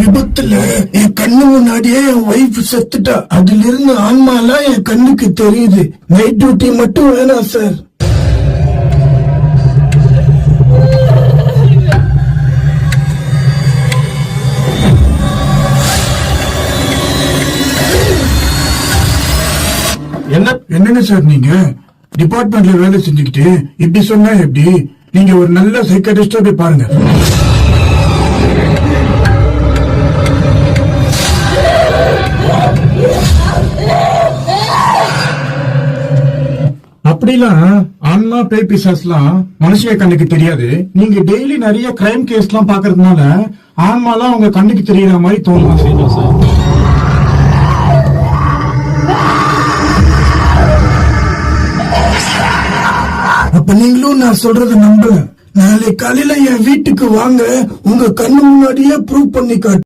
விபத்துல என் கண்ணு முன்னாடியே என் ஒய்ஃப் செத்துட்டா. அதுல இருந்து ஆன்மாலாம் என் கண்ணுக்கு தெரியுது. நைட் டியூட்டி மட்டும் வேணாம் சார். என்னங்க சார் நீங்க டிபார்ட்மெண்ட்ல வேலை செஞ்சுக்கிட்டு இப்படி சொன்னா எப்படி? நீங்க ஒரு நல்ல சைக்காட்ரிஸ்டா போய் பாருங்க. அப்படிலாம் ஆன்மா பேய் பிசாஸ்லாம் மனுஷங்க கண்ணுக்கு தெரியாது. நீங்க டெய்லி நிறைய கிரைம் கேஸ் எல்லாம் பாக்குறதுனால ஆன்மாலாம் உங்க கண்ணுக்கு தெரியற மாதிரி தோணலாம் செய்யலாம் சார். அப்ப நீங்களும் நான் சொல்றத நம்புங்க. நாளை காலையில என் வீட்டுக்கு வாங்க, உங்க கண்ணு முன்னாடியே ப்ரூவ் பண்ணி காட்டு.